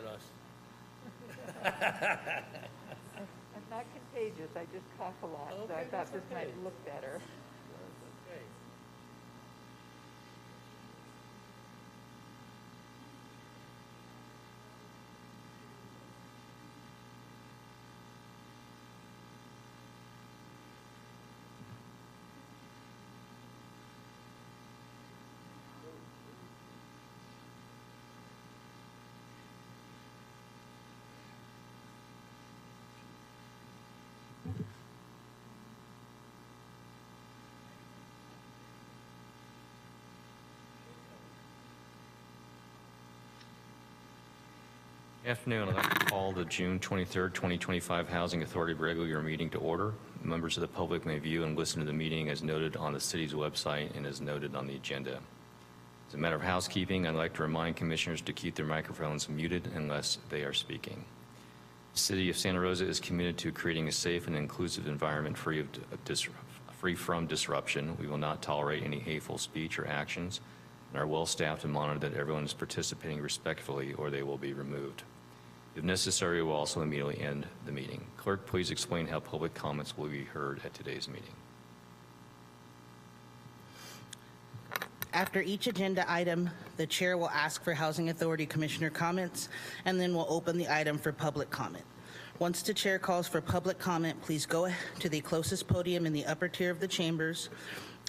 at us. I'm not contagious, I just cough a lot, so I Okay, thought that's this might okay. look better. That's okay. Afternoon. I'd like to call the June 23rd, 2025 Housing Authority regular meeting to order. Members of the public may view and listen to the meeting as noted on the city's website and as noted on the agenda. As a matter of housekeeping, I'd like to remind commissioners to keep their microphones muted unless they are speaking. The City of Santa Rosa is committed to creating a safe and inclusive environment free from disruption. We will not tolerate any hateful speech or actions and are well staffed to monitor that everyone is participating respectfully or they will be removed. If necessary, we'll also immediately end the meeting. Clerk, please explain how public comments will be heard at today's meeting. After each agenda item, the chair will ask for Housing Authority Commissioner comments, and then we'll open the item for public comment. Once the chair calls for public comment, please go to the closest podium in the upper tier of the chambers.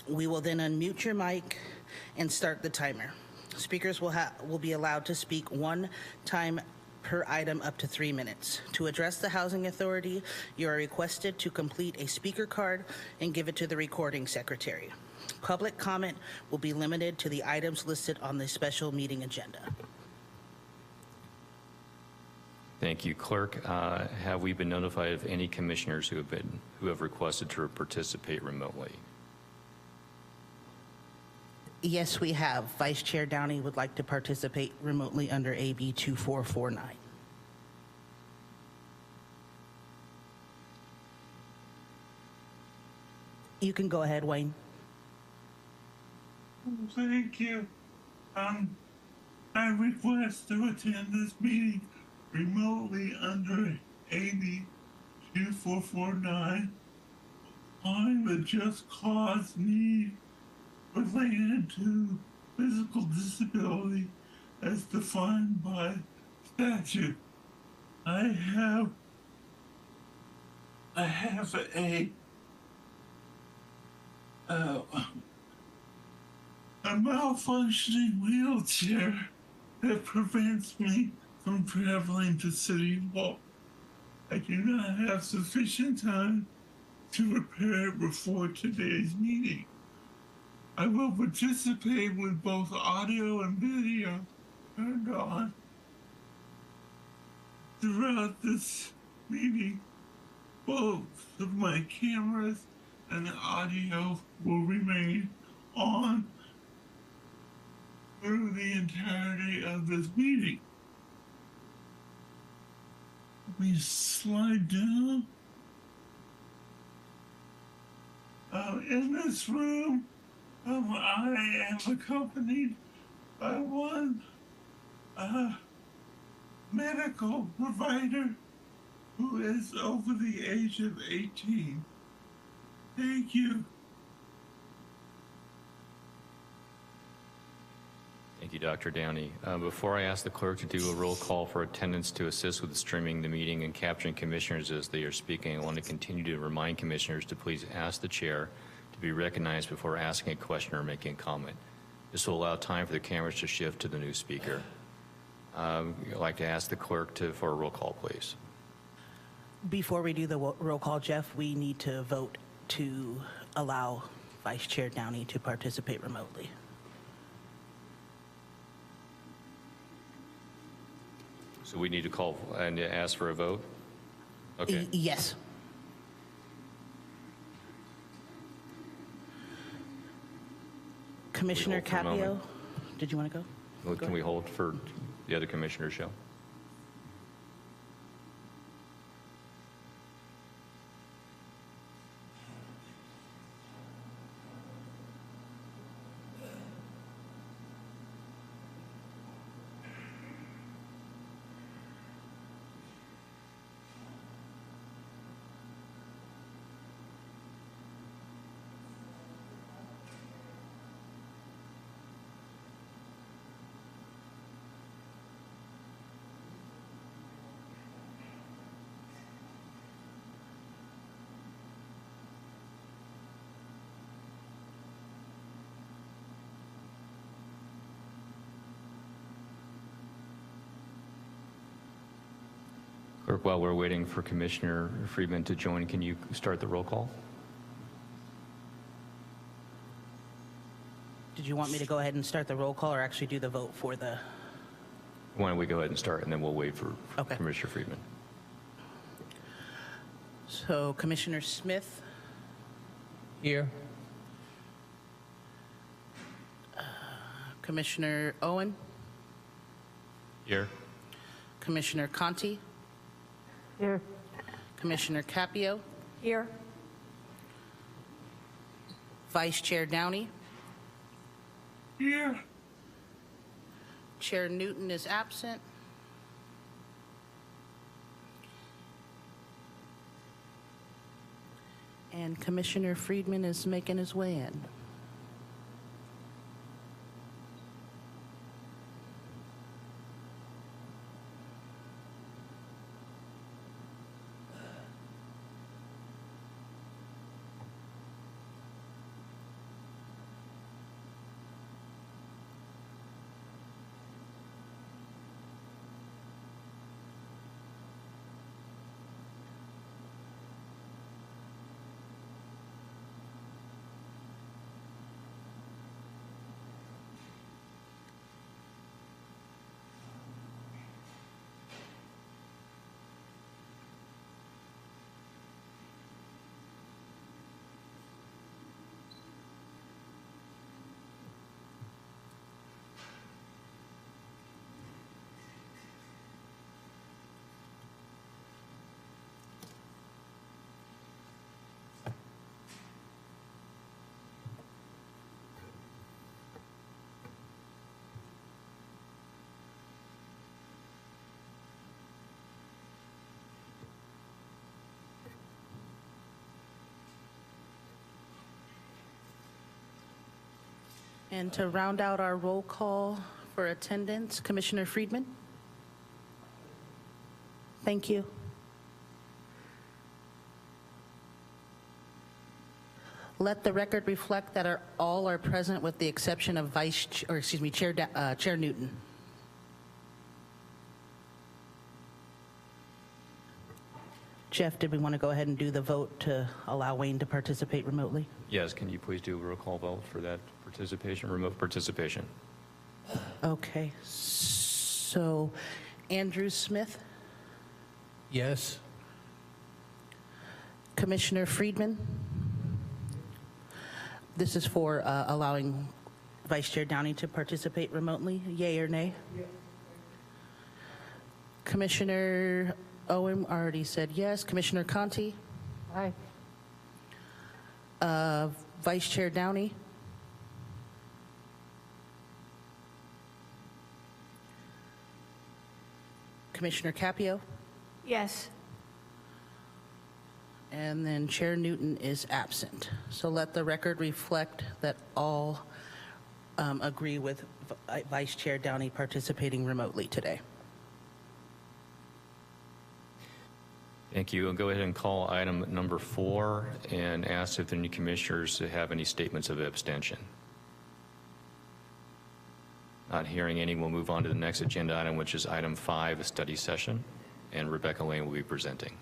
We will then unmute your mic and start the timer. Speakers will be allowed to speak one time per item up to 3 minutes. To address the Housing Authority, you are requested to complete a speaker card and give it to the recording secretary. Public comment will be limited to the items listed on the special meeting agenda. Thank you, Clerk. Have we been notified of any commissioners who have requested to participate remotely? Yes, we have. Vice Chair Downey would like to participate remotely under AB 2449. You can go ahead, Wayne. Thank you. I request to attend this meeting remotely under AB 2449 on the just cause need related to physical disability as defined by statute. I have a malfunctioning wheelchair that prevents me from traveling to City Hall. I do not have sufficient time to prepare before today's meeting. I will participate with both audio and video turned on throughout this meeting. Both of my cameras and the audio will remain on through the entirety of this meeting. Let me slide down. In this room, I am accompanied by one medical provider who is over the age of 18. Thank you. Thank you, Dr. Downey. Before I ask the clerk to do a roll call for attendance to assist with streaming the meeting and capturing commissioners as they are speaking, I want to continue to remind commissioners to please ask the chair to be recognized before asking a question or making a comment. This will allow time for the cameras to shift to the new speaker. I'd like to ask the clerk for a roll call, please. Before we do the roll call, Jeff, we need to vote to allow Vice Chair Downey to participate remotely. So we need to call and ask for a vote? Okay. Yes. Commissioner Capio, did you want to go? Well, can we hold for the other commissioner's show? Clerk, while we're waiting for Commissioner Friedman to join, can you start the roll call? Did you want me to go ahead and start the roll call or actually do the vote for the? Why don't we go ahead and start, and then we'll wait for Okay. Commissioner Friedman. So Commissioner Smith, Here. Commissioner Owen, Here. Commissioner Conti, Here. Commissioner Capio, Here. Vice Chair Downey, Here. Chair Newton is absent. And Commissioner Friedman is making his way in. And to round out our roll call for attendance, Commissioner Friedman. Thank you. Let the record reflect that all are present with the exception of Chair Newton. Jeff, did we want to go ahead and do the vote to allow Wayne to participate remotely? Yes, can you please do a roll call vote for that participation, remote participation? Okay, so Andrew Smith, Yes. Commissioner Friedman. This is for allowing Vice Chair Downey to participate remotely. Yay or nay? Commissioner Owen already said yes. Commissioner Conti, Aye. Vice Chair Downey, Commissioner Capio, Yes. and then Chair Newton is absent. So let the record reflect that all agree with Vice Chair Downey participating remotely today. Thank you. I'll go ahead and call item number 4 and ask if any commissioners have any statements of abstention. Not hearing any, we'll move on to the next agenda item, which is item 5, a study session, and Rebecca Lane will be presenting.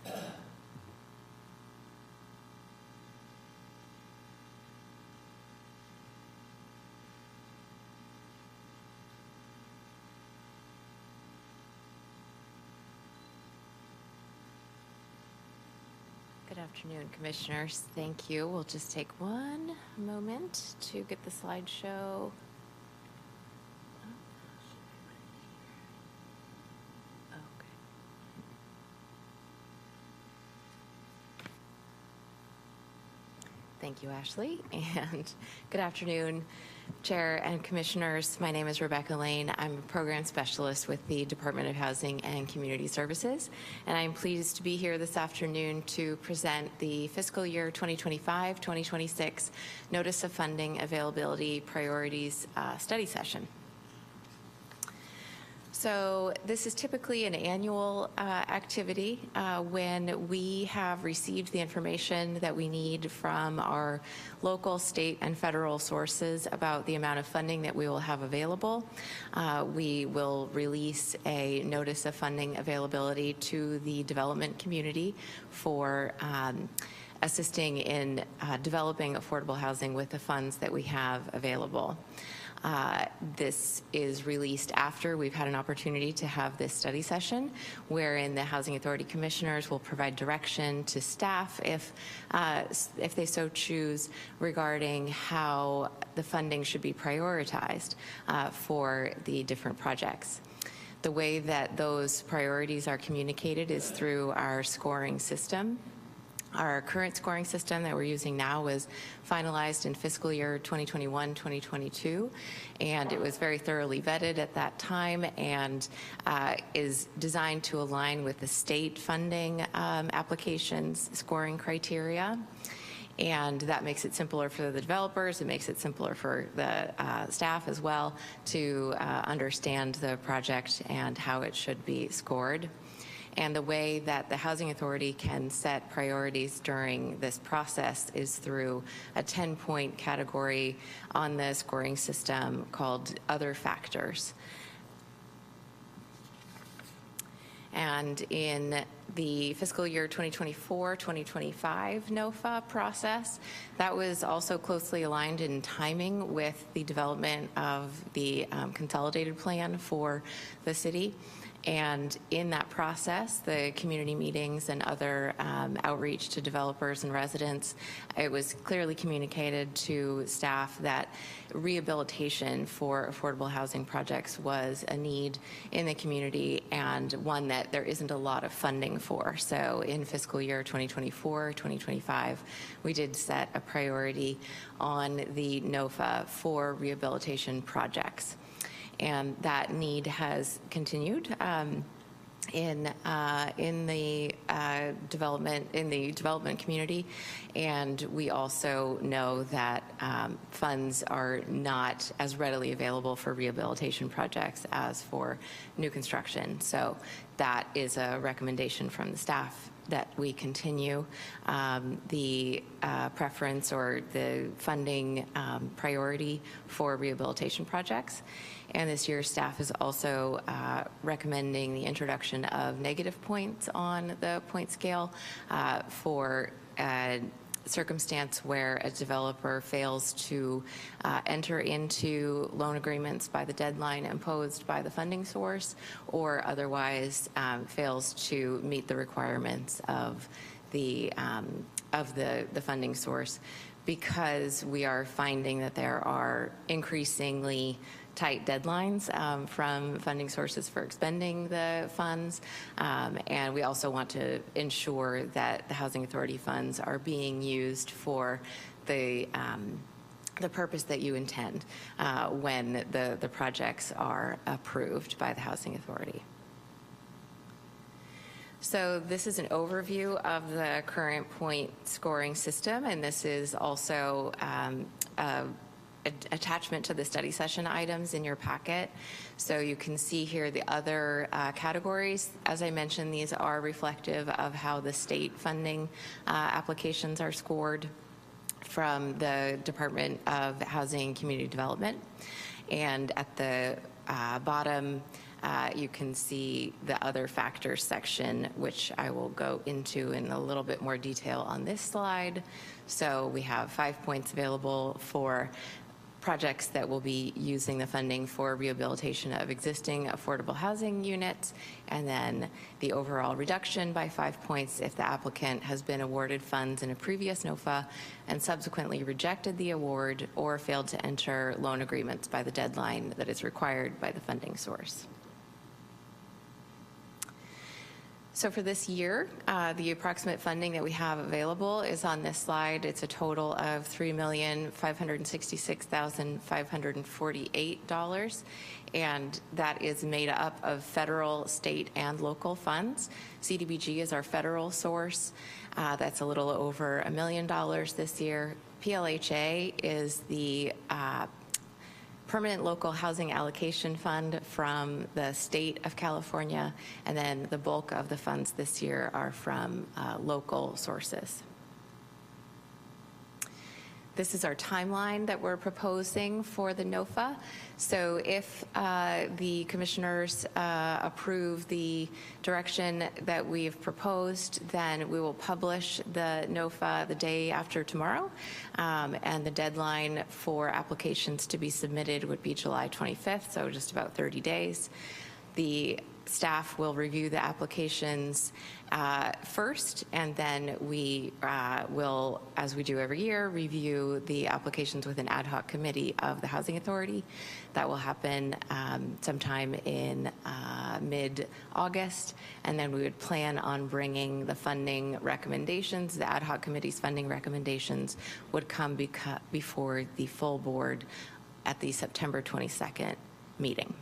Good afternoon, Commissioners. Thank you. We'll just take one moment to get the slideshow. Okay. Thank you, Ashley, and good afternoon, Chair and Commissioners. My name is Rebecca Lane. I'm a program specialist with the Department of Housing and Community Services, and I'm pleased to be here this afternoon to present the fiscal year 2025-2026 Notice of Funding Availability Priorities study session. So this is typically an annual activity when we have received the information that we need from our local, state, and federal sources about the amount of funding that we will have available. We will release a notice of funding availability to the development community for assisting in developing affordable housing with the funds that we have available. This is released after we've had an opportunity to have this study session, wherein the Housing Authority Commissioners will provide direction to staff if they so choose regarding how the funding should be prioritized for the different projects. The way that those priorities are communicated is through our scoring system. Our current scoring system that we're using now was finalized in fiscal year 2021-2022, and it was very thoroughly vetted at that time and is designed to align with the state funding applications scoring criteria. And that makes it simpler for the developers. It makes it simpler for the staff as well to understand the project and how it should be scored. And the way that the Housing Authority can set priorities during this process is through a 10-point category on the scoring system called Other Factors. And in the fiscal year 2024-2025 NOFA process, that was also closely aligned in timing with the development of the consolidated plan for the city. And in that process, the community meetings and other outreach to developers and residents, it was clearly communicated to staff that rehabilitation for affordable housing projects was a need in the community and one that there isn't a lot of funding for. So in fiscal year 2024-2025, we did set a priority on the NOFA for rehabilitation projects. And that need has continued in the development community, and we also know that funds are not as readily available for rehabilitation projects as for new construction. So that is a recommendation from the staff that we continue the preference or the funding priority for rehabilitation projects. And this year, staff is also recommending the introduction of negative points on the point scale for a circumstance where a developer fails to enter into loan agreements by the deadline imposed by the funding source, or otherwise fails to meet the requirements of the funding source, because we are finding that there are increasingly tight deadlines from funding sources for expending the funds, and we also want to ensure that the Housing Authority funds are being used for the purpose that you intend when the projects are approved by the Housing Authority. So this is an overview of the current point scoring system, and this is also attachment to the study session items in your packet. So you can see here the other categories. As I mentioned, these are reflective of how the state funding applications are scored from the Department of Housing and Community Development. And at the bottom, you can see the other factors section, which I will go into in a little bit more detail on this slide. So we have 5 points available for projects that will be using the funding for rehabilitation of existing affordable housing units, and then the overall reduction by 5 points if the applicant has been awarded funds in a previous NOFA and subsequently rejected the award or failed to enter loan agreements by the deadline that is required by the funding source. So for this year, the approximate funding that we have available is on this slide. It's a total of $3,566,548, and that is made up of federal, state, and local funds. CDBG is our federal source. That's a little over $1 million this year. PLHA is the permanent local housing allocation fund from the state of California, and then the bulk of the funds this year are from local sources. This is our timeline that we're proposing for the NOFA. So if the commissioners approve the direction that we've proposed, then we will publish the NOFA the day after tomorrow. And the deadline for applications to be submitted would be July 25th, so just about 30 days. The staff will review the applications first, and then we will, as we do every year, review the applications with an ad hoc committee of the Housing Authority. That will happen sometime in mid-August, and then we would plan on bringing the funding recommendations. The ad hoc committee's funding recommendations would come before the full board at the September 22nd meeting.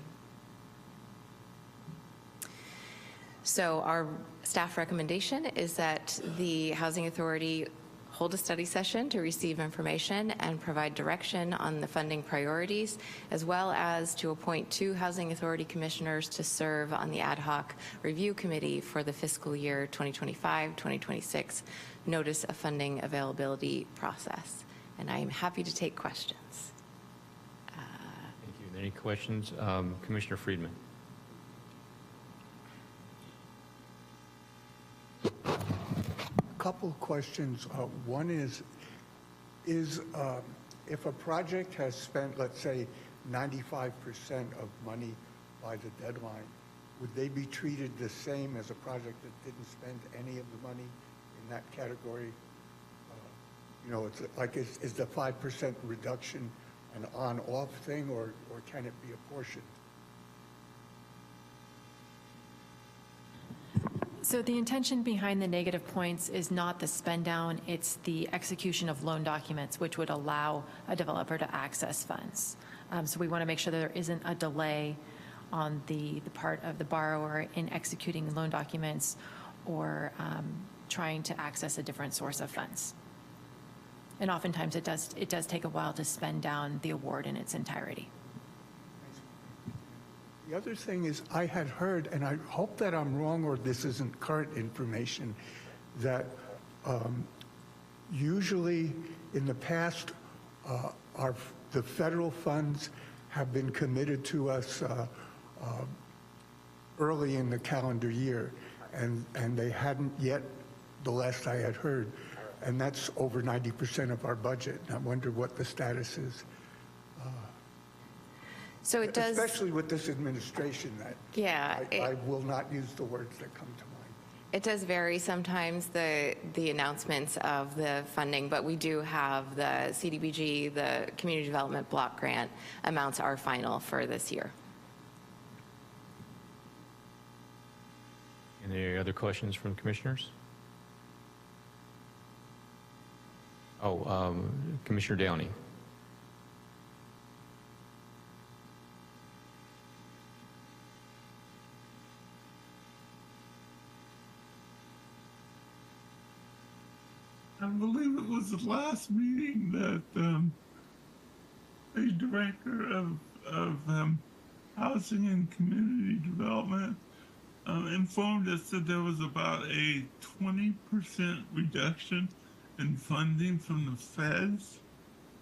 So our staff recommendation is that the Housing Authority hold a study session to receive information and provide direction on the funding priorities, as well as to appoint 2 Housing Authority commissioners to serve on the ad hoc review committee for the fiscal year 2025-2026 notice of funding availability process. And I am happy to take questions. Thank you. Any questions? Commissioner Friedman. Couple of questions. One is if a project has spent, let's say, 95% of money by the deadline, would they be treated the same as a project that didn't spend any of the money in that category? You know, it's like, is the 5% reduction an on-off thing, or can it be apportioned? So the intention behind the negative points is not the spend down, it's the execution of loan documents, which would allow a developer to access funds. So we want to make sure that there isn't a delay on the part of the borrower in executing loan documents or trying to access a different source of funds. And oftentimes it does take a while to spend down the award in its entirety. The other thing is, I had heard, and I hope that I'm wrong or this isn't current information, that usually in the past, the federal funds have been committed to us early in the calendar year, and they hadn't yet, the last I had heard, and that's over 90% of our budget. And I wonder what the status is. So it does, especially with this administration, that yeah, I will not use the words that come to mind. It does vary sometimes, the announcements of the funding, but we do have the CDBG, the Community Development Block Grant amounts are final for this year. Any other questions from commissioners? Oh, Commissioner Downey. I believe it was the last meeting that the director of housing and community development informed us that there was about a 20% reduction in funding from the feds,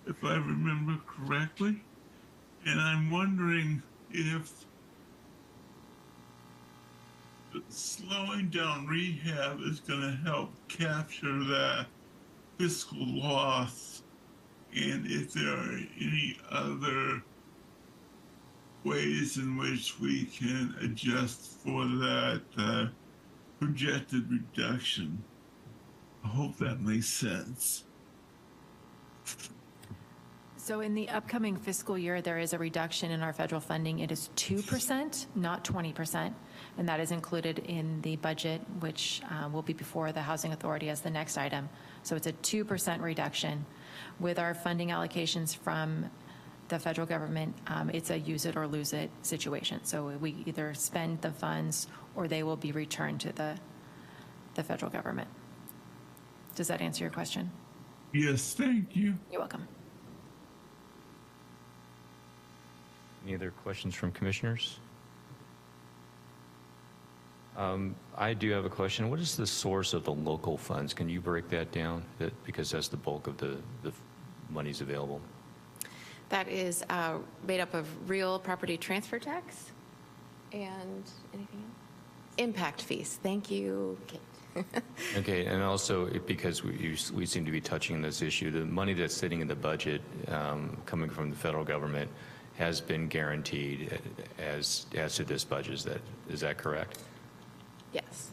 if I remember correctly. And I'm wondering if slowing down rehab is going to help capture that fiscal loss, and if there are any other ways in which we can adjust for that projected reduction. I hope that makes sense. So in the upcoming fiscal year, there is a reduction in our federal funding. It is 2%, not 20%, and that is included in the budget, which will be before the Housing Authority as the next item. So it's a 2% reduction. With our funding allocations from the federal government, it's a use it or lose it situation. So we either spend the funds or they will be returned to the federal government. Does that answer your question? Yes, thank you. You're welcome. Any other questions from commissioners? I do have a question. What is the source of the local funds? Can you break that down? Because that's the bulk of the monies available. That is made up of real property transfer tax and anything else? Impact fees. Thank you, Kate. Okay, and also because we seem to be touching this issue, the money that's sitting in the budget coming from the federal government has been guaranteed as to this budget. Is that correct? Yes.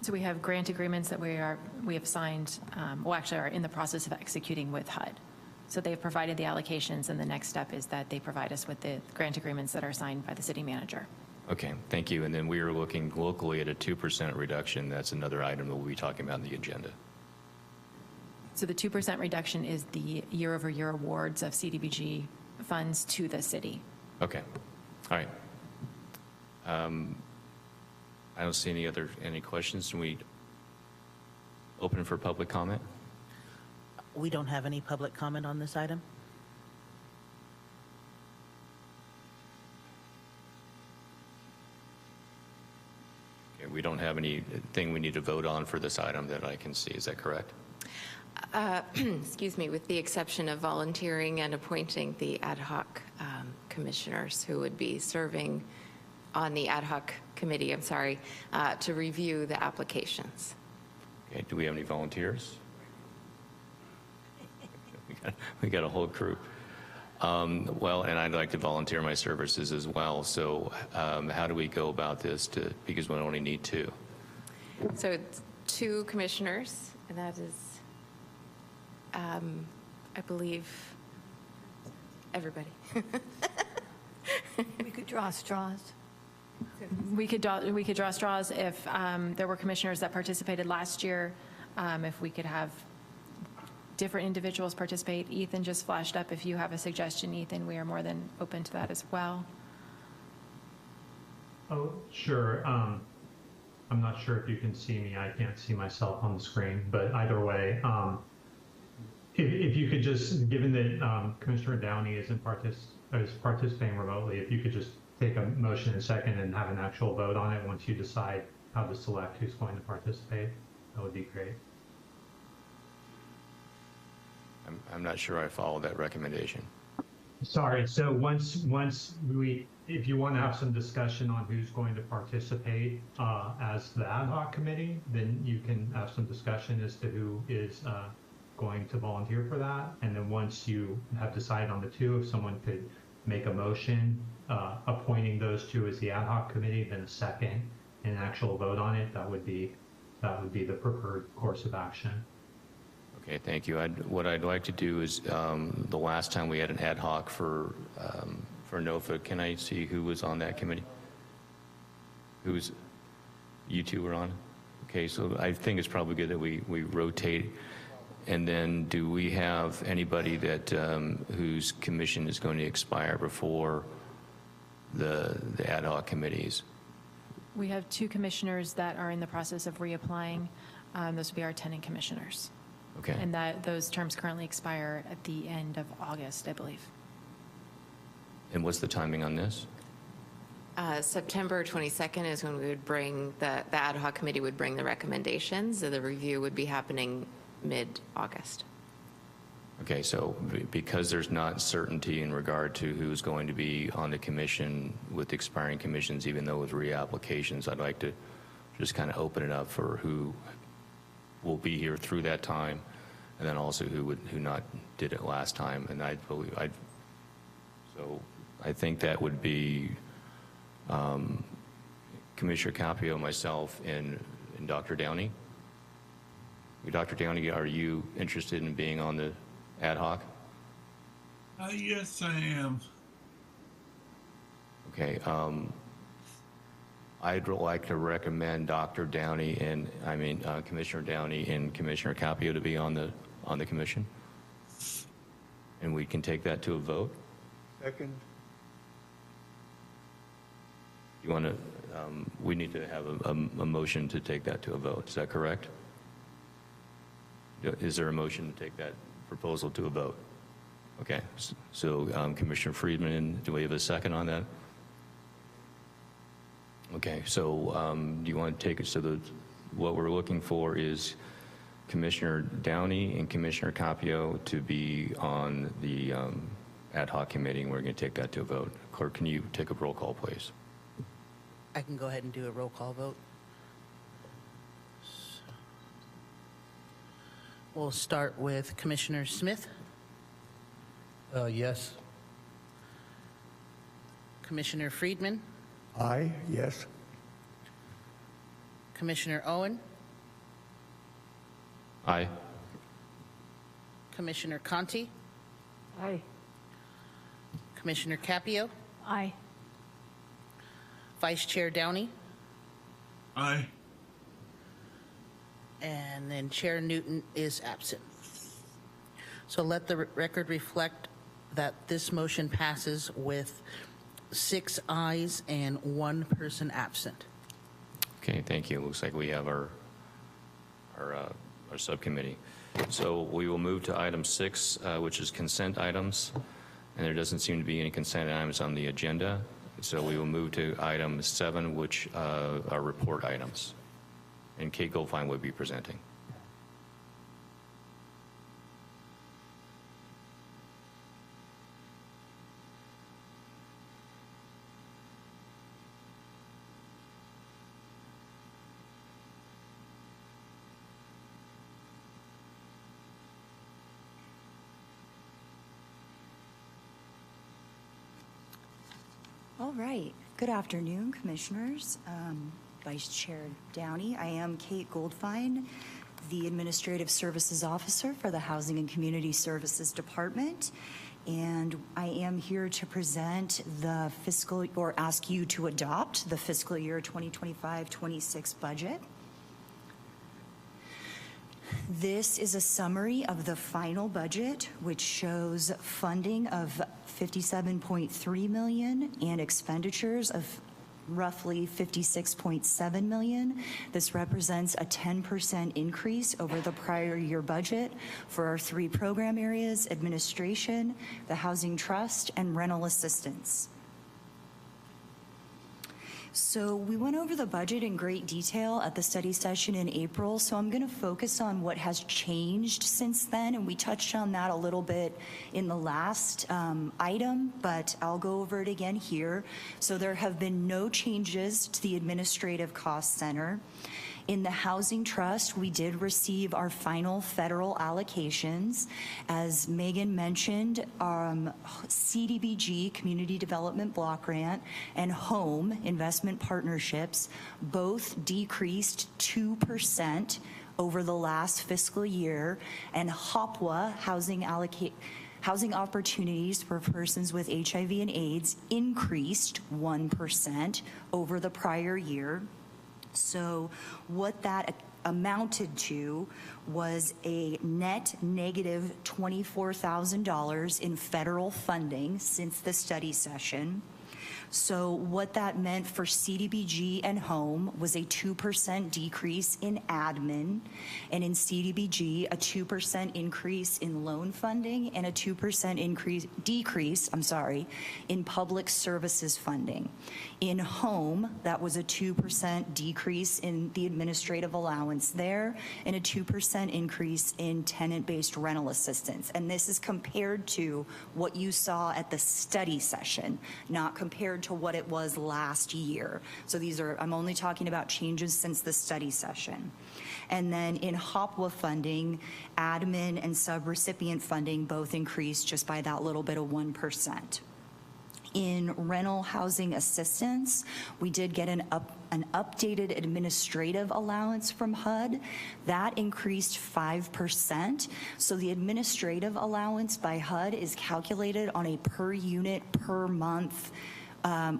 So we have grant agreements that we have signed, well, actually are in the process of executing with HUD. So they've provided the allocations, and the next step is that they provide us with the grant agreements that are signed by the city manager. Okay, thank you. And then we are looking locally at a 2% reduction. That's another item that we'll be talking about in the agenda. So the 2% reduction is the year-over-year awards of CDBG funds to the city. Okay, all right. I don't see any questions. Can we open for public comment? We don't have any public comment on this item. Okay, we don't have anything we need to vote on for this item that I can see. Is that correct? Excuse me, with the exception of volunteering and appointing the ad hoc commissioners who would be serving on the ad hoc committee, to review the applications. Okay, do we have any volunteers? We got a whole crew. Well, and I'd like to volunteer my services as well. So how do we go about this because we only need 2? So it's 2 commissioners, and that is, I believe, everybody. We could draw straws. We could draw straws if there were commissioners that participated last year, if we could have different individuals participate. Ethan just flashed up. If you have a suggestion, Ethan, we are more than open to that as well. Oh, sure. I'm not sure if you can see me. I can't see myself on the screen, but either way, if you could just, given that Commissioner Downey is participating remotely, if you could just take a motion in a second and have an actual vote on it once you decide how to select who's going to participate, that would be great. I'm not sure I follow that recommendation. Sorry. So once if you want to have some discussion on who's going to participate as the ad hoc committee, then you can have some discussion as to who is going to volunteer for that. And then once you have decided on the 2, if someone could make a motion appointing those 2 as the ad hoc committee, then a second and an actual vote on it, that would be the preferred course of action. Okay, thank you. What I'd like to do is, the last time we had an ad hoc for NOFA, can I see who was on that committee? You 2 were on? Okay, so I think it's probably good that we rotate. And then do we have anybody that whose commission is going to expire before the ad hoc committees? We have 2 commissioners that are in the process of reapplying. Those will be our tenant commissioners. Okay. And those terms currently expire at the end of August, I believe. And what's the timing on this? September 22nd is when we would bring, the ad hoc committee would bring the recommendations. So the review would be happening mid-August. Okay, so because there's not certainty in regard to who's going to be on the commission with expiring commissions, even though with reapplications, I'd like to just kind of open it up for who will be here through that time, and then also who not did it last time. And so I think that would be Commissioner Capio, myself, and Dr. Downey. Dr. Downey, are you interested in being on the ad hoc? Yes, I am. Okay. I'd like to recommend Dr. Downey and Commissioner Downey and Commissioner Capio to be on the commission, and we can take that to a vote. Second. You want to? We need to have a motion to take that to a vote. Is that correct? Is there a motion to take that proposal to a vote? Okay, so Commissioner Friedman, do we have a second on that? Okay, so do you want to take it, so what we're looking for is Commissioner Downey and Commissioner Capio to be on the ad hoc committee, and we're going to take that to a vote. Clerk, can you take a roll call, please? I can go ahead and do a roll call vote. We'll start with Commissioner Smith, Yes. Commissioner Friedman, Aye, yes. Commissioner Owen, Aye. Commissioner Conti, Aye. Commissioner Capio, Aye. Vice Chair Downey, Aye. and then Chair Newton is absent. So let the record reflect that this motion passes with 6 ayes and 1 person absent. Okay, thank you. Looks like we have our subcommittee. So we will move to item 6, which is consent items, and there doesn't seem to be any consent items on the agenda. So we will move to item 7, which are report items. And Kate Goldfein will be presenting. All right. Good afternoon, Commissioners. Vice Chair Downey. I am Kate Goldfein, the Administrative Services Officer for the Housing and Community Services Department. And I am here to present the fiscal, or ask you to adopt the fiscal year 2025-26 budget. This is a summary of the final budget, which shows funding of $57.3 million and expenditures of roughly $56.7 million. This represents a 10% increase over the prior year budget for our 3 program areas: administration, the housing trust, and rental assistance. So we went over the budget in great detail at the study session in April, so I'm going to focus on what has changed since then, and we touched on that a little bit in the last item, but I'll go over it again here. So there have been no changes to the administrative cost center. In the Housing Trust, we did receive our final federal allocations. As Megan mentioned, CDBG, Community Development Block Grant, and Home Investment Partnerships both decreased 2% over the last fiscal year, and HOPWA, Housing Opportunities for Persons with HIV and AIDS, increased 1% over the prior year. So what that amounted to was a net negative $24,000 in federal funding since the study session. So what that meant for CDBG and Home was a 2% decrease in admin, and in CDBG, a 2% increase in loan funding and a 2% decrease in public services funding. In Home, that was a 2% decrease in the administrative allowance there, and a 2% increase in tenant-based rental assistance. And this is compared to what you saw at the study session, not compared to what it was last year. So these are, I'm only talking about changes since the study session. And then in HOPWA funding, admin and subrecipient funding both increased just by that little bit of 1%. In rental housing assistance, we did get an updated administrative allowance from HUD. That increased 5%. So the administrative allowance by HUD is calculated on a per unit per month,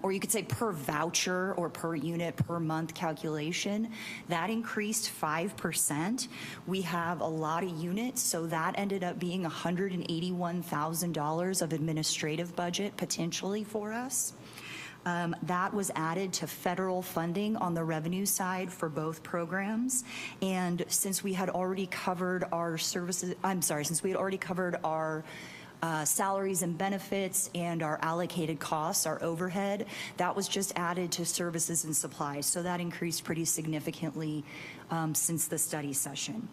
or you could say per voucher or per unit per month calculation. That increased 5%. We have a lot of units, so that ended up being $181,000 of administrative budget potentially for us. That was added to federal funding on the revenue side for both programs. And since we had already covered our services, since we had already covered our salaries and benefits and our allocated costs, our overhead, that was just added to services and supplies. So that increased pretty significantly since the study session.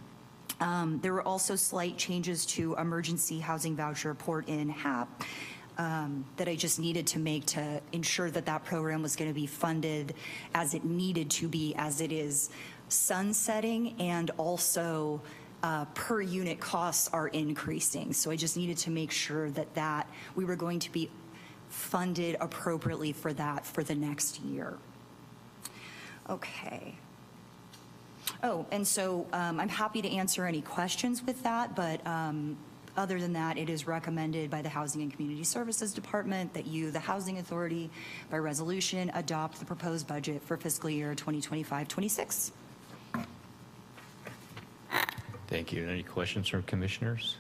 There were also slight changes to emergency housing voucher report in HAP that I just needed to make to ensure that that program was going to be funded as it needed to be, as it is sunsetting, and also per unit costs are increasing. So I just needed to make sure that we were going to be funded appropriately for that for the next year. Okay. Oh, and so I'm happy to answer any questions with that, but other than that, it is recommended by the Housing and Community Services Department that you, the Housing Authority, by resolution, adopt the proposed budget for fiscal year 2025-26. Thank you. Any questions from commissioners?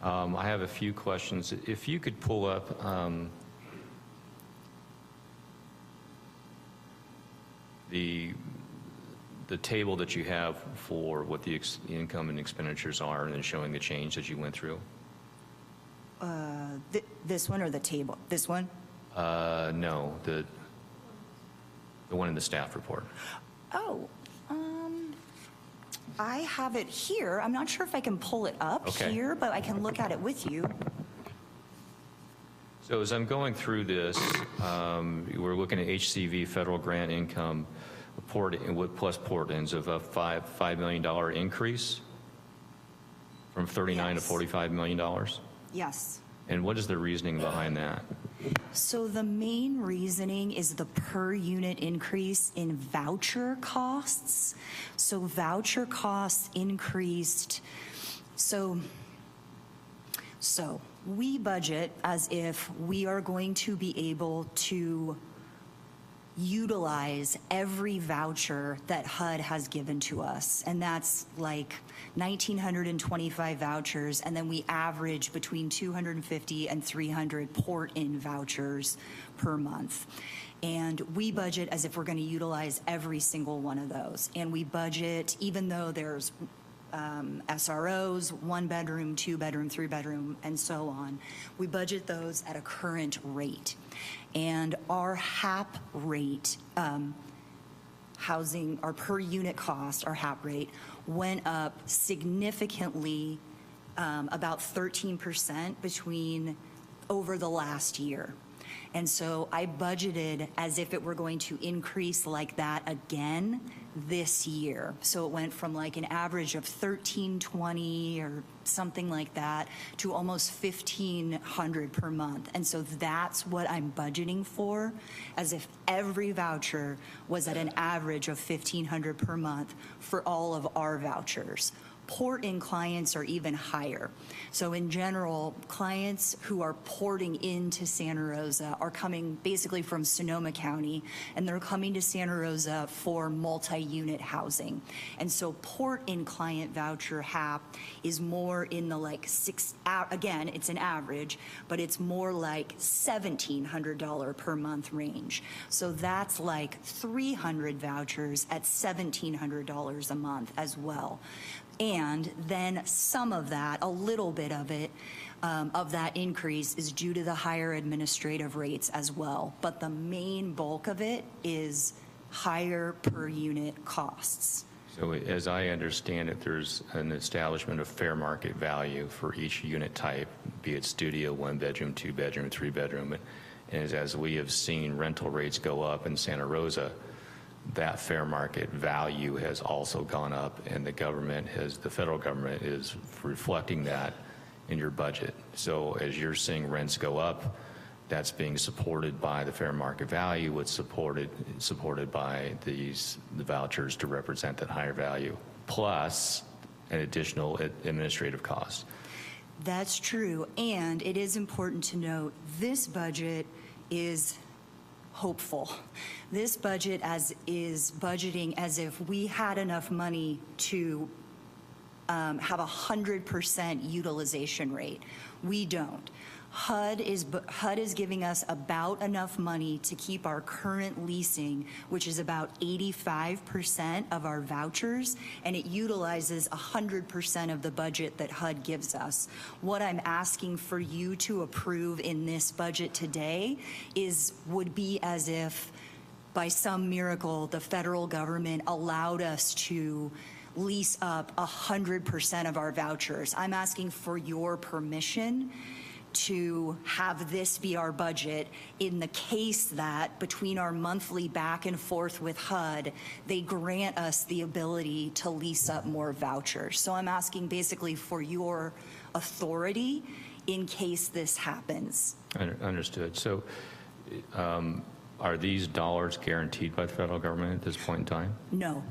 I have a few questions. If you could pull up the table that you have for what the income and expenditures are, and then showing the change that you went through. This one or the table? This one? No, the one in the staff report. Oh, I have it here. I'm not sure if I can pull it up here, but I can look at it with you. So as I'm going through this, we're looking at HCV federal grant income plus port-ins of a $5 million increase from $39 to $45 million. Yes. And what is the reasoning behind that? So the main reasoning is the per unit increase in voucher costs. So voucher costs increased. So we budget as if we are going to be able to utilize every voucher that HUD has given to us. And that's like 1,925 vouchers. And then we average between 250 and 300 port-in vouchers per month. And we budget as if we're going to utilize every single one of those. And we budget, even though there's SROs, 1 bedroom, 2 bedroom, 3 bedroom, and so on. We budget those at a current rate. And our HAP rate, housing, our per unit cost, our HAP rate, went up significantly, about 13% over the last year. And so I budgeted as if it were going to increase like that again this year. So it went from like an average of $1,320 or something like that to almost $1,500 per month. And so that's what I'm budgeting for, as if every voucher was at an average of $1,500 per month for all of our vouchers. Port-in clients are even higher. So in general, clients who are porting into Santa Rosa are coming basically from Sonoma County, and they're coming to Santa Rosa for multi-unit housing. And so port-in client voucher HAP is more in the like again, it's an average, but it's more like $1,700 per month range. So that's like 300 vouchers at $1,700 a month as well. And then some of that, a little bit of it, of that increase is due to the higher administrative rates as well. But the main bulk of it is higher per unit costs. So as I understand it, there's an establishment of fair market value for each unit type, be it studio, 1 bedroom, 2 bedroom, 3 bedroom. And as we have seen rental rates go up in Santa Rosa, that fair market value has also gone up, and the federal government is reflecting that in your budget. So as you're seeing rents go up, that's being supported by the fair market value. It's supported by the vouchers to represent that higher value, plus an additional administrative cost. That's true, and it is important to note this budget is hopeful. This budget is budgeting as if we had enough money to have 100% utilization rate. We don't. HUD is giving us about enough money to keep our current leasing, which is about 85% of our vouchers, and it utilizes 100% of the budget that HUD gives us. What I'm asking for you to approve in this budget today would be as if by some miracle the federal government allowed us to lease up 100% of our vouchers. I'm asking for your permission to have this be our budget in the case that between our monthly back and forth with HUD, they grant us the ability to lease up more vouchers. So I'm asking basically for your authority in case this happens. Understood. So are these dollars guaranteed by the federal government at this point in time? No.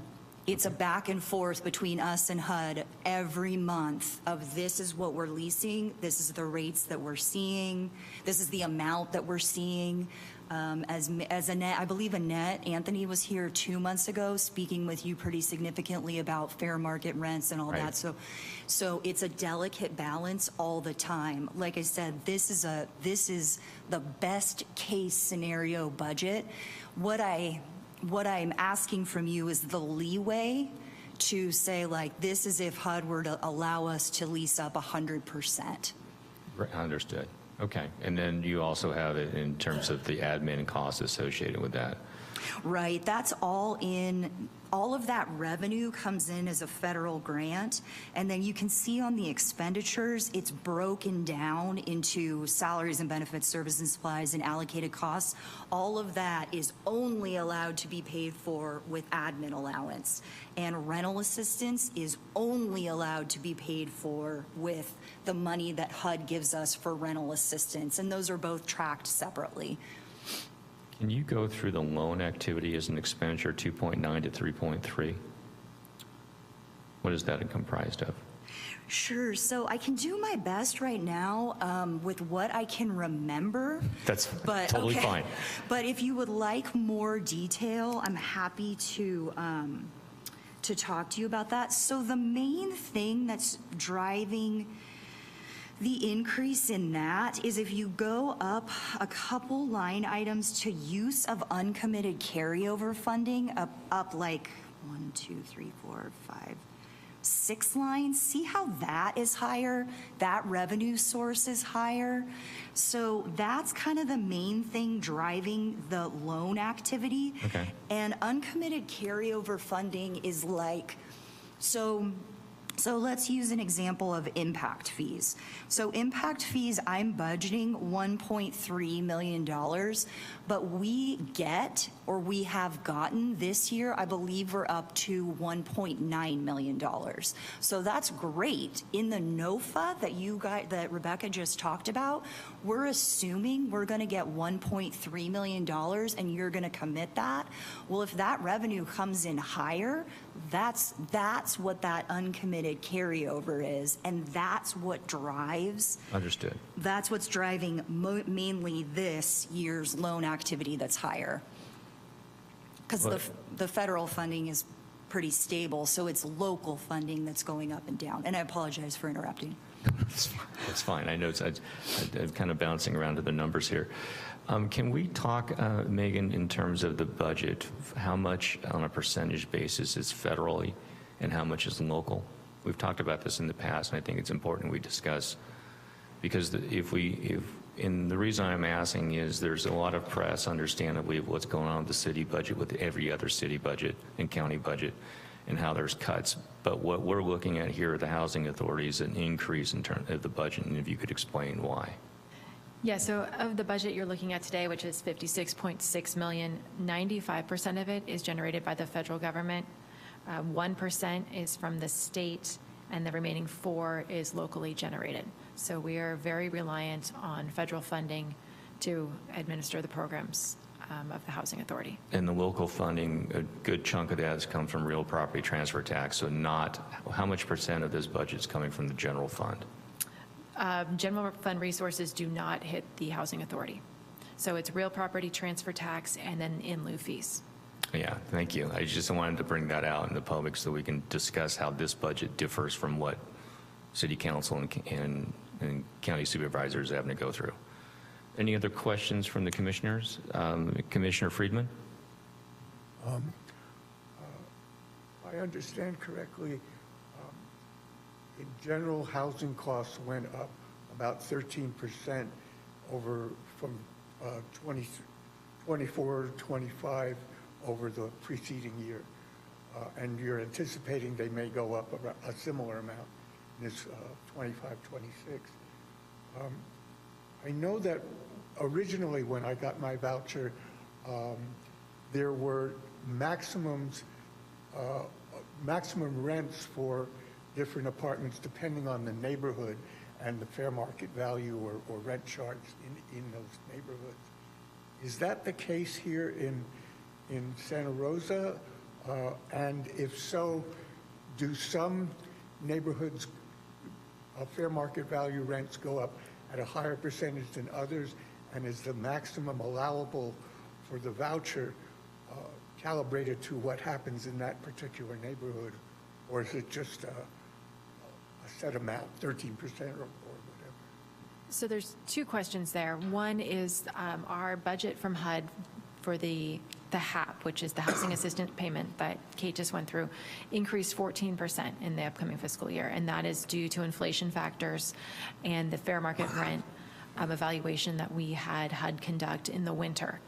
It's a back and forth between us and HUD every month of this is what we're leasing, this is the rates that we're seeing, this is the amount that we're seeing. As Annette, I believe Annette Anthony was here 2 months ago speaking with you pretty significantly about fair market rents and all Right. that. So it's a delicate balance all the time. Like I said, this is the best case scenario budget. What I'm asking from you is the leeway to say, like, this is if HUD were to allow us to lease up 100%. Understood. Okay. And then you also have it in terms of the admin costs associated with that. Right. That's all in. All of that revenue comes in as a federal grant, and then you can see on the expenditures, it's broken down into salaries and benefits, services and supplies, and allocated costs. All of that is only allowed to be paid for with admin allowance, and rental assistance is only allowed to be paid for with the money that HUD gives us for rental assistance, and those are both tracked separately. Can you go through the loan activity as an expenditure 2.9 to 3.3? What is that comprised of? Sure. So I can do my best right now with what I can remember. That's totally fine. But if you would like more detail, I'm happy to talk to you about that. So the main thing that's driving the increase in that is if you go up a couple line items to use of uncommitted carryover funding, up like 1, 2, 3, 4, 5, 6 lines. See how that is higher? That revenue source is higher. So that's kind of the main thing driving the loan activity. Okay. And uncommitted carryover funding is like, so let's use an example of impact fees. So impact fees, I'm budgeting $1.3 million, but we have gotten this year, I believe we're up to $1.9 million. So that's great. In the NOFA that Rebecca just talked about, we're assuming we're gonna get $1.3 million and you're gonna commit that. Well, if that revenue comes in higher, that's what that uncommitted carryover is, and that's what drives. Understood. That's what's driving mainly this year's loan activity that's higher. Because the federal funding is pretty stable, so it's local funding that's going up and down. And I apologize for interrupting. That's fine. I know I'm kind of bouncing around to the numbers here. Can we talk, Megan, in terms of the budget, how much on a percentage basis is federally and how much is local? We've talked about this in the past, and I think it's important we discuss, because the reason I'm asking is there's a lot of press, understandably, of what's going on with the city budget, with every other city budget and county budget, and how there's cuts. But what we're looking at here at the housing authority is an increase in terms of the budget, and if you could explain why. Yeah, so of the budget you're looking at today, which is $56.6 million, 95% of it is generated by the federal government. 1% is from the state, and the remaining 4% is locally generated. So we are very reliant on federal funding to administer the programs of the Housing Authority. And the local funding, a good chunk of that has come from real property transfer tax, so how much percent of this budget is coming from the general fund? General fund resources do not hit the Housing Authority. So it's real property transfer tax and then in lieu fees. Yeah, thank you. I just wanted to bring that out in the public so we can discuss how this budget differs from what City Council and and county supervisors having to go through. Any other questions from the commissioners? Commissioner Friedman? I understand correctly, in general, housing costs went up about 13% over from 24 to 25 over the preceding year. And you're anticipating they may go up about a similar amount in this 25, 26. I know that originally when I got my voucher, there were maximum rents for different apartments depending on the neighborhood and the fair market value or rent charge in those neighborhoods. Is that the case here in Santa Rosa? And if so, do some neighborhoods fair market value rents go up at a higher percentage than others? And is the maximum allowable for the voucher calibrated to what happens in that particular neighborhood? Or is it just a set amount, 13% or whatever? So there's two questions there. One is our budget from HUD for the HAP, which is the Housing Assistance Payment that Kate just went through, increased 14% in the upcoming fiscal year. And that is due to inflation factors and the fair market rent evaluation that we had HUD conduct in the winter.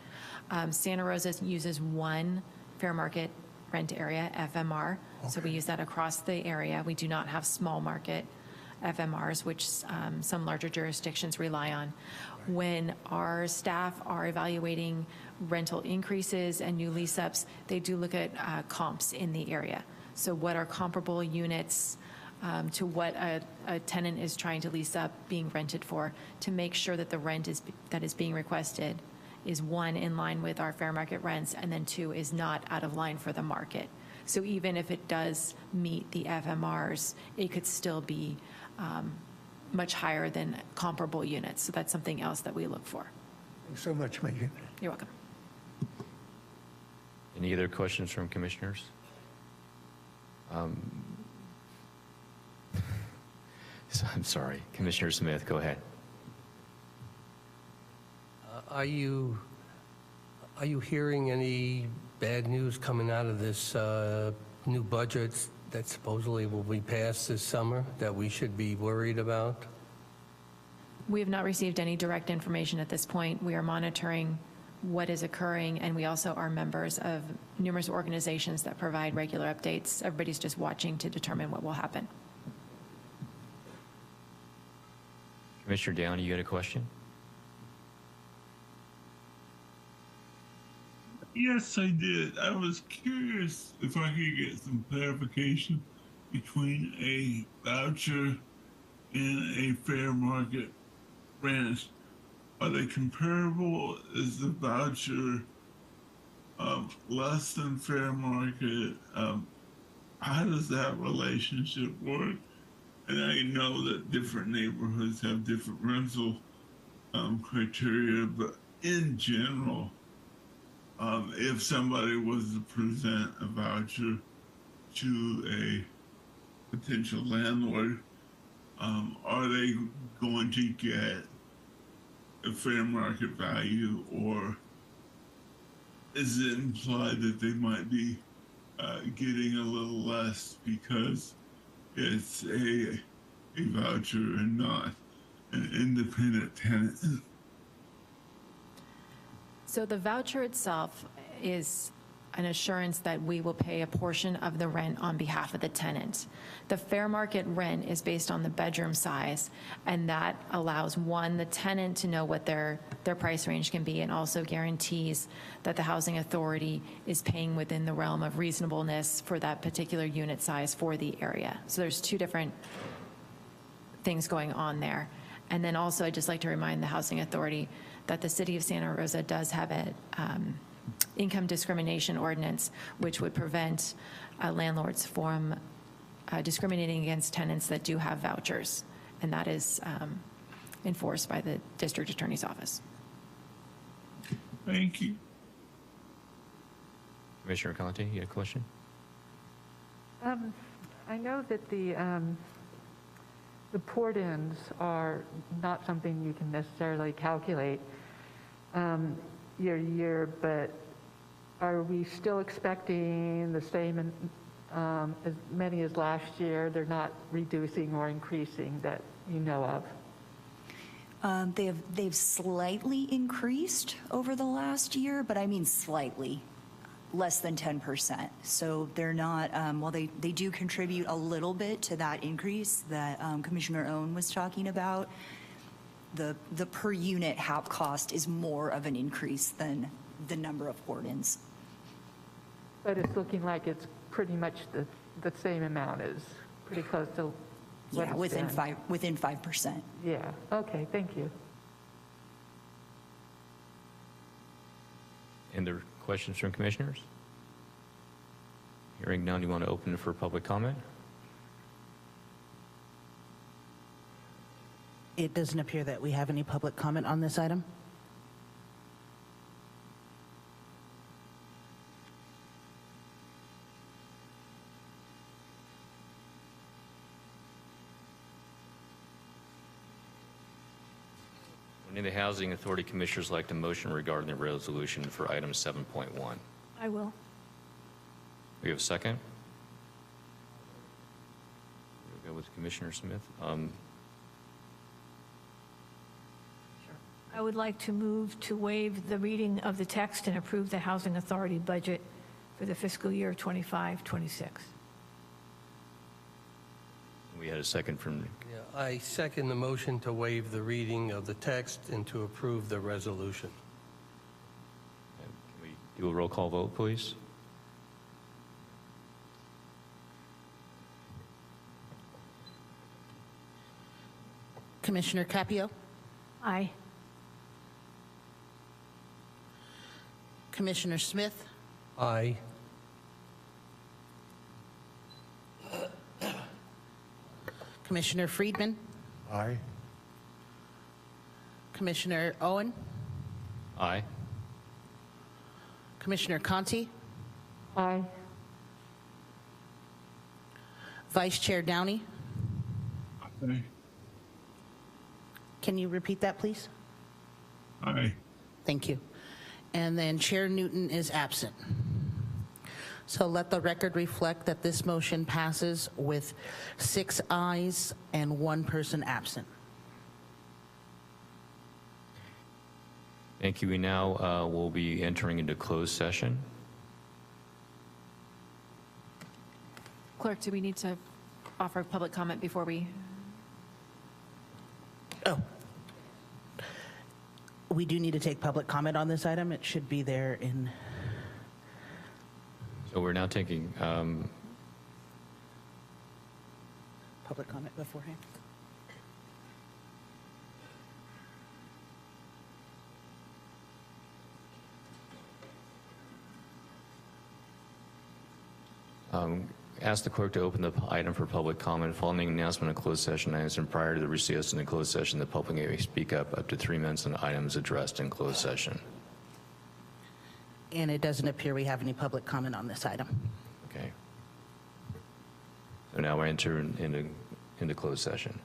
Santa Rosa uses one fair market rent area, FMR. Okay. So we use that across the area. We do not have small market FMRs, which some larger jurisdictions rely on. When our staff are evaluating rental increases and new lease ups, they do look at comps in the area. So what are comparable units to what a tenant is trying to lease up being rented for, to make sure that the rent that is being requested is, one, in line with our fair market rents, and then two, is not out of line for the market. So even if it does meet the FMRs, it could still be much higher than comparable units. So that's something else that we look for. Thanks so much, Megan. You're welcome. Any other questions from commissioners? I'm sorry, Commissioner Smith, go ahead. Are you hearing any bad news coming out of this new budget that supposedly will be passed this summer that we should be worried about? We have not received any direct information at this point. We are monitoring what is occurring, and we also are members of numerous organizations that provide regular updates. Everybody's just watching to determine what will happen. Commissioner Downey, you had a question? Yes, I did. I was curious if I could get some clarification between a voucher and a fair market rent. Are they comparable? Is the voucher less than fair market? How does that relationship work? And I know that different neighborhoods have different rental criteria, but in general, if somebody was to present a voucher to a potential landlord, are they going to get a fair market value, or is it implied that they might be getting a little less because it's a voucher and not an independent tenant? So the voucher itself is an assurance that we will pay a portion of the rent on behalf of the tenant. The fair market rent is based on the bedroom size, and that allows, one, the tenant to know what their price range can be, and also guarantees that the housing authority is paying within the realm of reasonableness for that particular unit size for the area. So there's two different things going on there. And then also, I'd just like to remind the housing authority that the city of Santa Rosa does have an income discrimination ordinance, which would prevent landlords from discriminating against tenants that do have vouchers. And that is enforced by the district attorney's office. Thank you. Commissioner Conte, you had a question? I know that the the port-ins are not something you can necessarily calculate year to year, but are we still expecting the same as many as last year? They're not reducing or increasing that you know of? They've slightly increased over the last year, but I mean slightly, less than 10%. So they're not, while they do contribute a little bit to that increase that Commissioner Owen was talking about, the per unit HAP cost is more of an increase than the number of port-ins. But it's looking like it's pretty much the same amount, is pretty close to what Yeah, it's within been. within 5%. Yeah, okay, thank you. Any other questions from commissioners? Hearing none, you want to open it for public comment? It doesn't appear that we have any public comment on this item. Would any of the Housing Authority Commissioners like to motion regarding the resolution for item 7.1? I will. We have a second? We'll go with Commissioner Smith. I would like to move to waive the reading of the text and approve the Housing Authority budget for the fiscal year 25-26. We had a second from, Yeah, I second the motion to waive the reading of the text and to approve the resolution. can we do a roll call vote, please? Commissioner Capio, Aye. Commissioner Smith, Aye. Commissioner Friedman, Aye. Commissioner Owen, Aye. Commissioner Conti, Aye. Vice Chair Downey. Aye. Can you repeat that, please? Aye. Thank you. And then Chair Newton is absent. So let the record reflect that this motion passes with 6 ayes and 1 person absent. Thank you. We now will be entering into closed session. Clerk, do we need to offer public comment before we? Oh. We do need to take public comment on this item. It should be there in, So we're now taking, public comment beforehand. ask the clerk to open the item for public comment. Following the announcement of closed session items and prior to the recess in the closed session, the public may speak up to 3 minutes on items addressed in closed session. And it doesn't appear we have any public comment on this item. Okay. So now we're entering into closed session.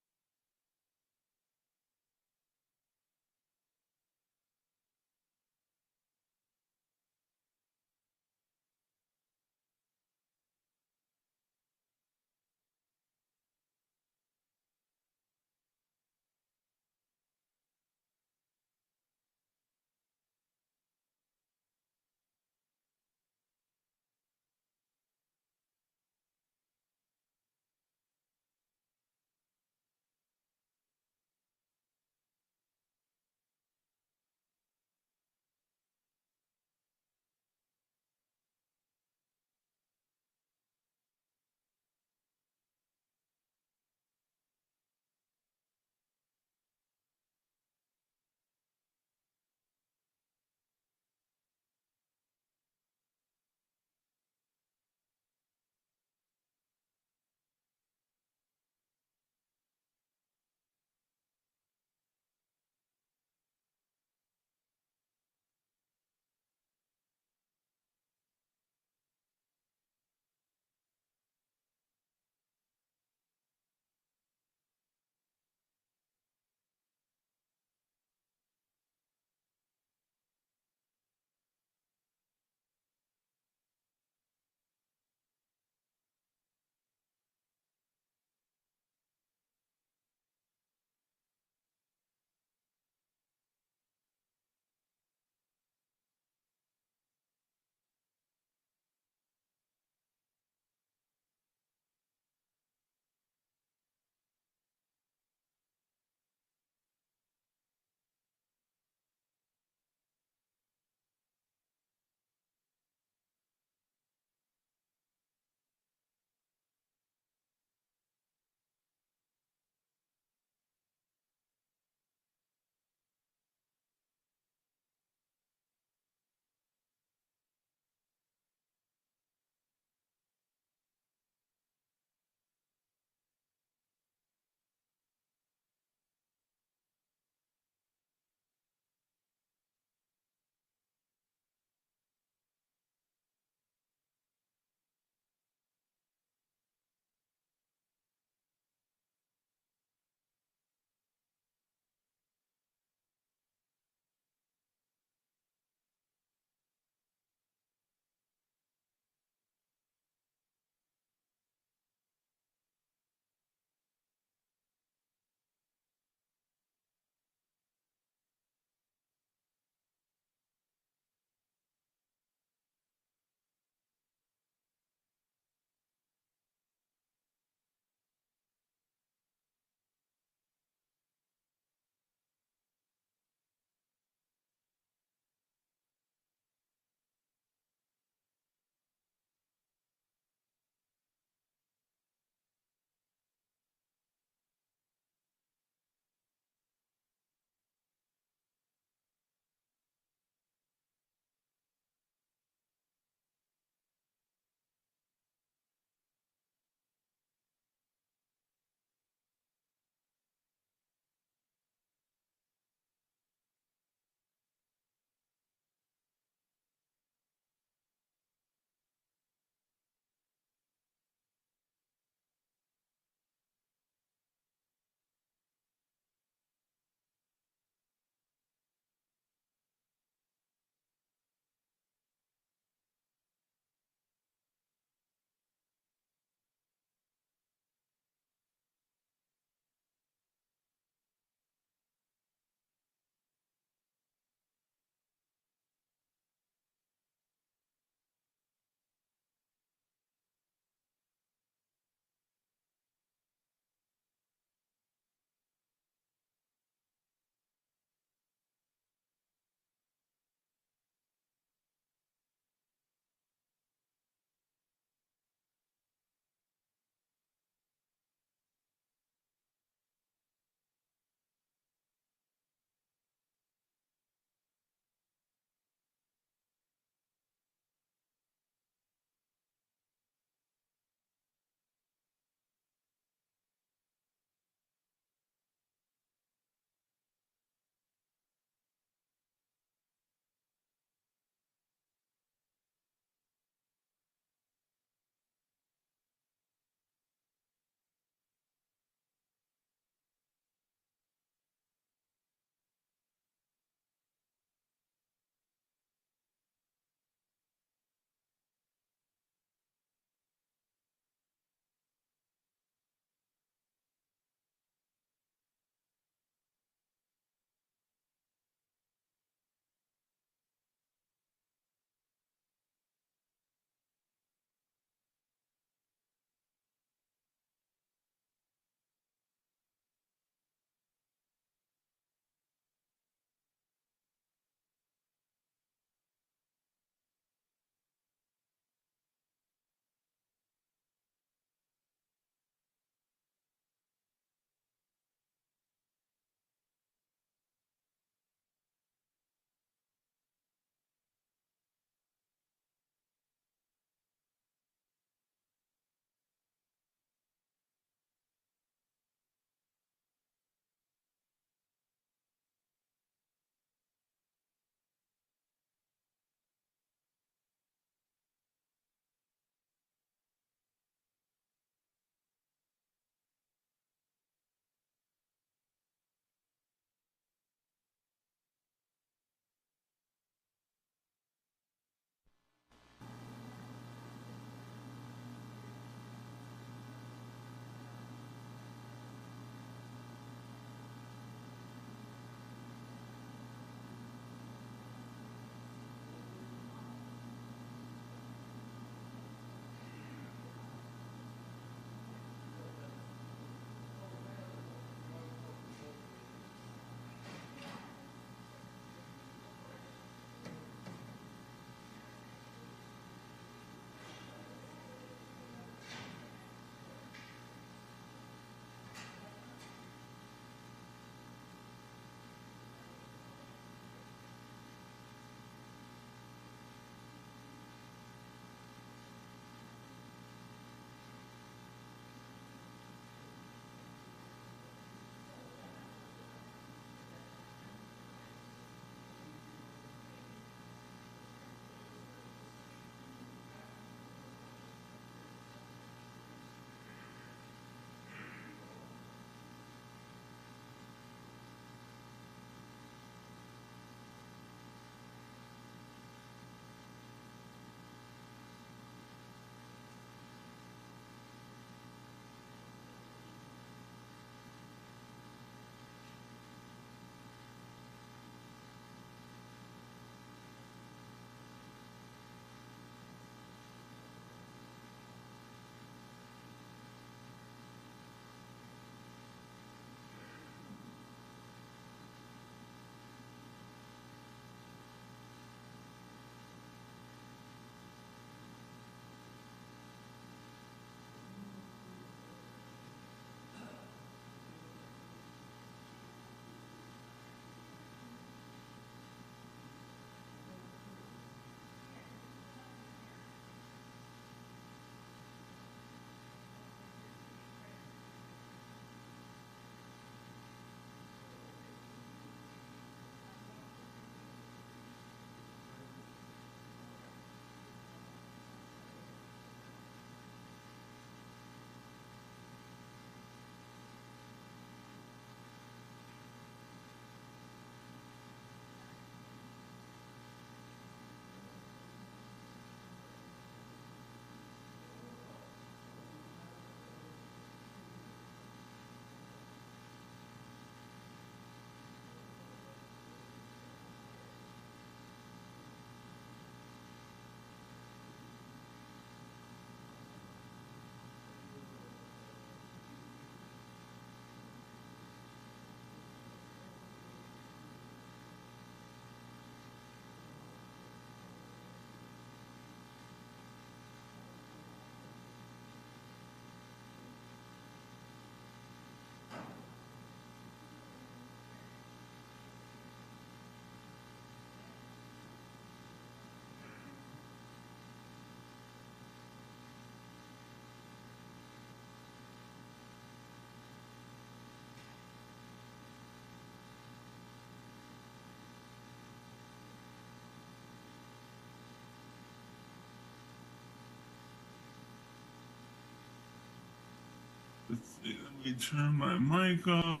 see, let me turn my mic off.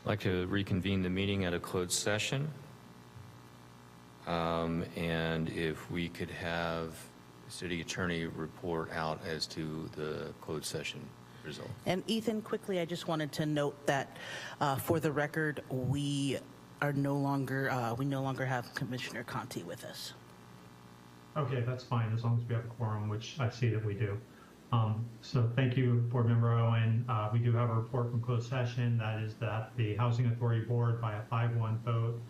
I'd like to reconvene the meeting at a closed session. And if we could have the city attorney report out as to the closed session result. And Ethan, quickly, I just wanted to note that for the record, we no longer have Commissioner Conti with us. Okay, that's fine, as long as we have a quorum, which I see that we do. So thank you, Board Member Owen. We do have a report from closed session. That is that the Housing Authority Board, by a 5-1 vote,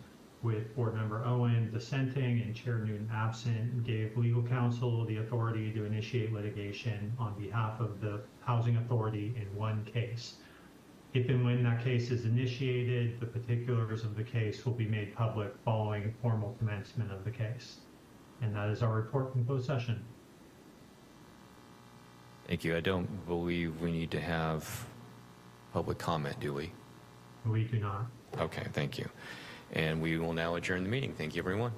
with Board Member Owen dissenting and Chair Newton absent, gave legal counsel the authority to initiate litigation on behalf of the Housing Authority in one case. If and when that case is initiated, the particulars of the case will be made public following formal commencement of the case. And that is our report from closed session. Thank you. I don't believe we need to have public comment, do we? We do not. Okay, thank you. And we will now adjourn the meeting. Thank you, everyone.